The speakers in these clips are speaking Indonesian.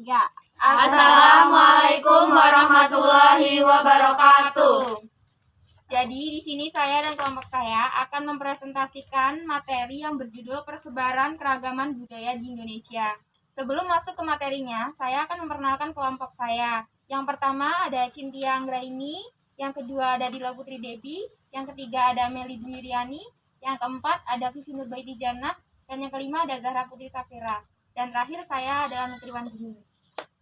3. Assalamualaikum warahmatullahi wabarakatuh. Jadi di sini saya dan kelompok saya akan mempresentasikan materi yang berjudul Persebaran Keragaman Budaya di Indonesia. Sebelum masuk ke materinya, saya akan memperkenalkan kelompok saya. Yang pertama ada Cynthia Anggraini, yang kedua ada Dila Putri Debi, yang ketiga ada Meli Dwiriani, yang keempat ada Vivi Nurbaiti Jannah, dan yang kelima ada Zahra Putri Safira. Dan terakhir saya adalah Nutriwan Gini.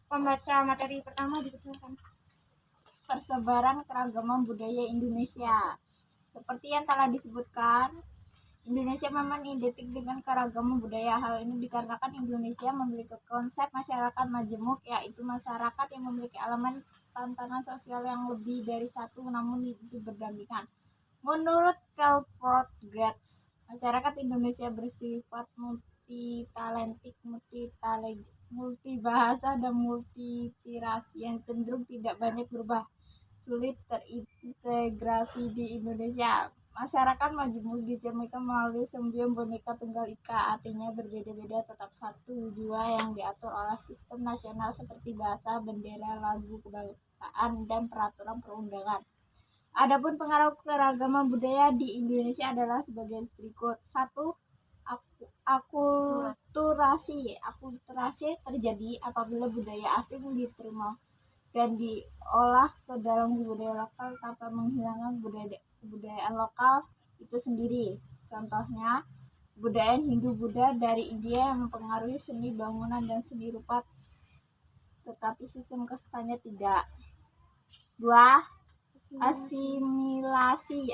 Pembaca materi pertama dipersilakan. Persebaran keragaman budaya Indonesia. Seperti yang telah disebutkan, Indonesia memang identik dengan keragaman budaya. Hal ini dikarenakan Indonesia memiliki konsep masyarakat majemuk, yaitu masyarakat yang memiliki elemen tantangan sosial yang lebih dari satu namun itu berdampingan. Menurut Calvert Graetz, masyarakat Indonesia bersifat multitalentik, multibahasa dan multitirasi yang cenderung tidak banyak berubah, sulit terintegrasi di Indonesia. Masyarakat majemuk dicerminkan melalui sembilan boneka tunggal ika, artinya berbeda-beda tetap satu jua yang diatur oleh sistem nasional seperti bahasa, bendera, lagu kebangsaan, dan peraturan perundangan. Adapun pengaruh keragaman budaya di Indonesia adalah sebagai berikut. 1. Akulturasi terjadi apabila budaya asing diterima dan diolah ke dalam budaya lokal tanpa menghilangkan kebudayaan lokal itu sendiri. Contohnya, kebudayaan Hindu-Buddha dari India yang mempengaruhi seni bangunan dan seni rupa, tetapi sistem kastanya tidak. 2. Asimilasi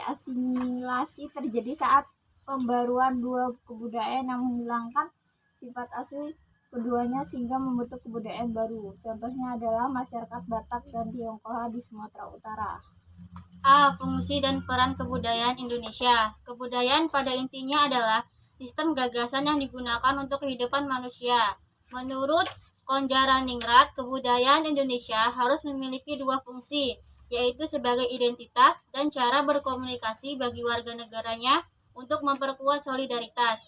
terjadi saat pembaruan dua kebudayaan yang menghilangkan sifat asli keduanya sehingga membentuk kebudayaan baru. Contohnya adalah masyarakat Batak dan Tionghoa di Sumatera Utara. A. Fungsi dan peran kebudayaan Indonesia. Kebudayaan pada intinya adalah sistem gagasan yang digunakan untuk kehidupan manusia. Menurut Konjaraningrat, kebudayaan Indonesia harus memiliki dua fungsi, yaitu sebagai identitas dan cara berkomunikasi bagi warga negaranya untuk memperkuat solidaritas.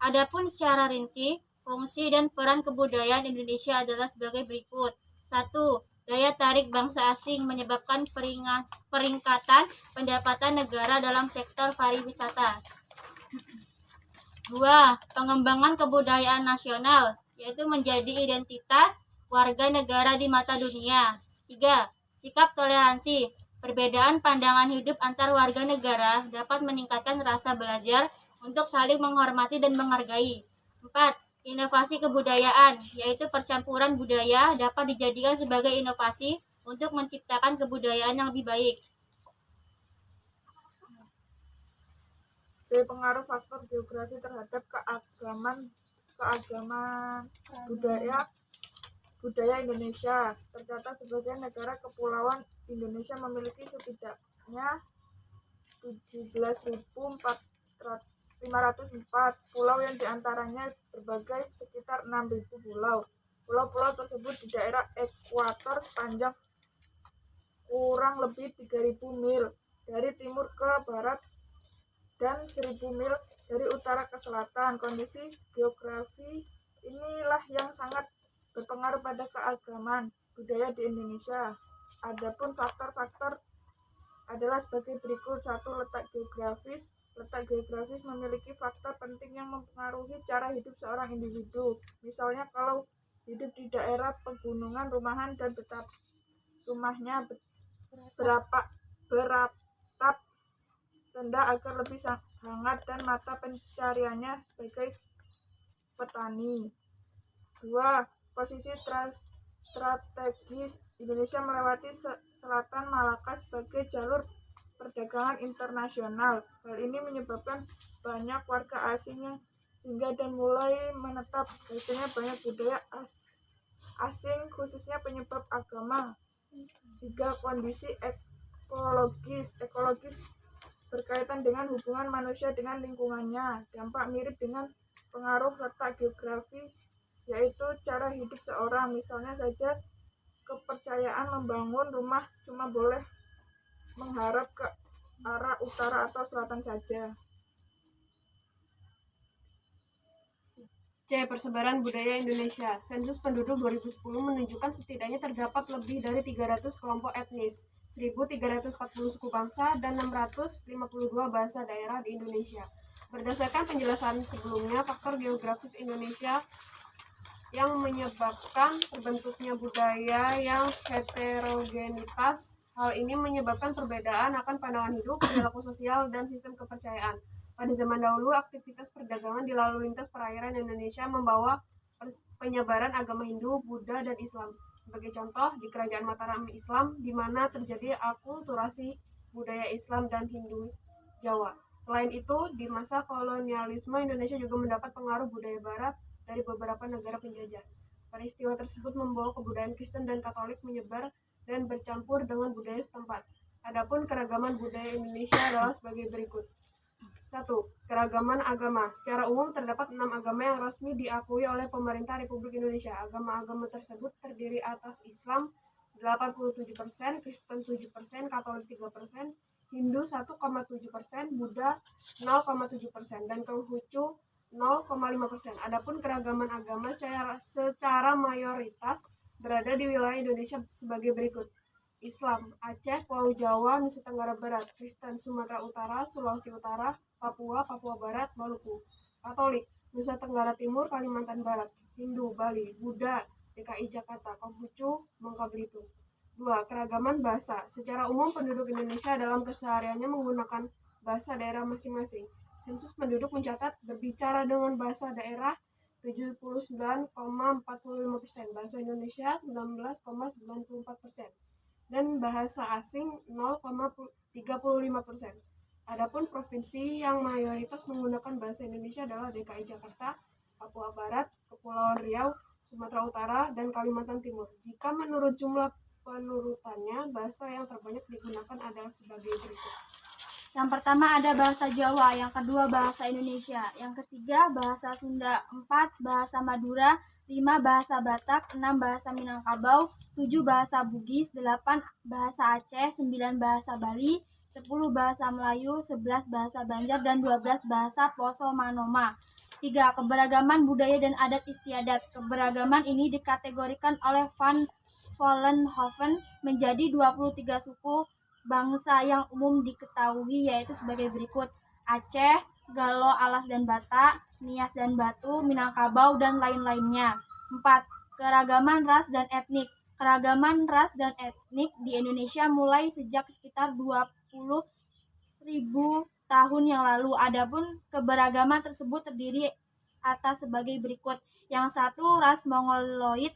Adapun secara rinci, fungsi dan peran kebudayaan Indonesia adalah sebagai berikut. 1. Daya tarik bangsa asing menyebabkan peringkatan pendapatan negara dalam sektor pariwisata. 2. Pengembangan kebudayaan nasional, yaitu menjadi identitas warga negara di mata dunia. 3. Sikap toleransi. Perbedaan pandangan hidup antar warga negara dapat meningkatkan rasa belajar untuk saling menghormati dan menghargai. 4. Inovasi kebudayaan, yaitu percampuran budaya dapat dijadikan sebagai inovasi untuk menciptakan kebudayaan yang lebih baik. Pengaruh faktor geografi terhadap keagaman budaya Indonesia. Tercatat sebagai negara kepulauan, Indonesia memiliki setidaknya 17.504 pulau yang diantaranya berbagai sekitar 6.000 pulau. Pulau-pulau tersebut di daerah ekuator sepanjang kurang lebih 3.000 mil dari timur ke barat dan 1.000 mil dari utara ke selatan. Kondisi geografi inilah yang sangat berpengaruh pada keagamaan budaya di Indonesia. Adapun faktor-faktor adalah sebagai berikut. 1. Letak geografis. Letak geografis memiliki faktor penting yang mempengaruhi cara hidup seorang individu. Misalnya kalau hidup di daerah pegunungan, rumahan dan rumahnya beratap rendah agar lebih hangat dan mata pencariannya sebagai petani. 2. Posisi strategis. Indonesia melewati selatan Malaka sebagai jalur perdagangan internasional. Hal ini menyebabkan banyak warga asing yang singgah dan mulai menetap. Biasanya banyak budaya asing, khususnya penyebab agama. 3. Kondisi ekologis berkaitan dengan hubungan manusia dengan lingkungannya. Dampak mirip dengan pengaruh letak geografi, yaitu cara hidup seorang. Misalnya saja, kepercayaan membangun rumah cuma boleh mengharap ke arah utara atau selatan saja. C. Persebaran budaya Indonesia. Sensus penduduk 2010 menunjukkan setidaknya terdapat lebih dari 300 kelompok etnis, 1.340 suku bangsa, dan 652 bahasa daerah di Indonesia. Berdasarkan penjelasan sebelumnya, faktor geografis Indonesia yang menyebabkan terbentuknya budaya yang heterogenitas. Hal ini menyebabkan perbedaan akan pandangan hidup, perilaku sosial, dan sistem kepercayaan. Pada zaman dahulu, aktivitas perdagangan di lalu lintas perairan Indonesia membawa penyebaran agama Hindu, Buddha, dan Islam. Sebagai contoh, di Kerajaan Mataram Islam, di mana terjadi akulturasi budaya Islam dan Hindu Jawa. Selain itu, di masa kolonialisme, Indonesia juga mendapat pengaruh budaya Barat dari beberapa negara penjajah. Peristiwa tersebut membawa kebudayaan Kristen dan Katolik menyebar dan bercampur dengan budaya setempat. Adapun keragaman budaya Indonesia adalah sebagai berikut. 1. Keragaman agama. Secara umum terdapat 6 agama yang resmi diakui oleh pemerintah Republik Indonesia. Agama-agama tersebut terdiri atas Islam 87%, Kristen 7%, Katolik 3%, Hindu 1,7%, Buddha 0,7%, dan Konghucu 0,5%. Adapun keragaman agama secara mayoritas berada di wilayah Indonesia sebagai berikut. Islam, Aceh, Pulau Jawa, Nusa Tenggara Barat. Kristen, Sumatera Utara, Sulawesi Utara, Papua, Papua Barat, Maluku. Katolik, Nusa Tenggara Timur, Kalimantan Barat. Hindu, Bali. Buddha, DKI Jakarta. Konghucu, Bangka Belitung. 2. Keragaman bahasa. Secara umum penduduk Indonesia dalam kesehariannya menggunakan bahasa daerah masing-masing. Sensus penduduk mencatat berbicara dengan bahasa daerah 79,45%, bahasa Indonesia 19,94%, dan bahasa asing 0,35%. Adapun provinsi yang mayoritas menggunakan bahasa Indonesia adalah DKI Jakarta, Papua Barat, Kepulauan Riau, Sumatera Utara, dan Kalimantan Timur. Jika menurut jumlah penurutannya, bahasa yang terbanyak digunakan adalah sebagai berikut. Yang pertama ada bahasa Jawa, yang kedua bahasa Indonesia, yang ketiga bahasa Sunda, 4 bahasa Madura, 5 bahasa Batak, 6 bahasa Minangkabau, 7 bahasa Bugis, 8 bahasa Aceh, 9 bahasa Bali, 10 bahasa Melayu, 11 bahasa Banjar, dan 12 bahasa Poso Manoma. 3. Keberagaman budaya dan adat istiadat. Keberagaman ini dikategorikan oleh Van Vollenhoven menjadi 23 suku bangsa yang umum diketahui, yaitu sebagai berikut: Aceh, Galo, Alas dan Batak, Nias dan Batu, Minangkabau, dan lain-lainnya. 4. Keragaman ras dan etnik. Keragaman ras dan etnik di Indonesia mulai sejak sekitar 20.000 tahun yang lalu. Adapun keberagaman tersebut terdiri atas sebagai berikut. Yang 1, ras Mongoloid,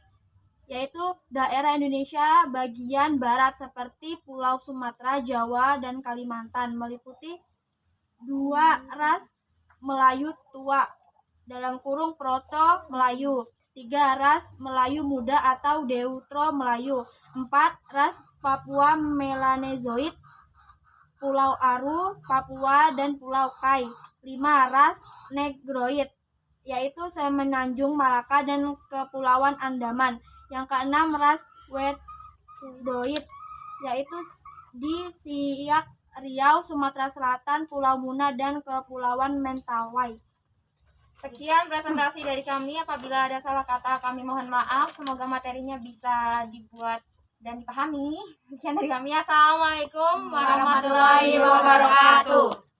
yaitu daerah Indonesia bagian barat seperti Pulau Sumatera, Jawa, dan Kalimantan, meliputi 2 ras Melayu tua (Proto Melayu), 3 ras Melayu muda atau Deutro Melayu, 4 ras Papua Melanezoid, Pulau Aru, Papua, dan Pulau Kai, 5 ras Negroid, yaitu Semenanjung, Malaka, dan Kepulauan Andaman. Yang ke-6 ras Wendoid, yaitu di Siak, Riau, Sumatera Selatan, Pulau Muna, dan Kepulauan Mentawai. Sekian presentasi dari kami. Apabila ada salah kata, kami mohon maaf. Semoga materinya bisa dibuat dan dipahami. Sekian dari kami. Assalamualaikum warahmatullahi wabarakatuh.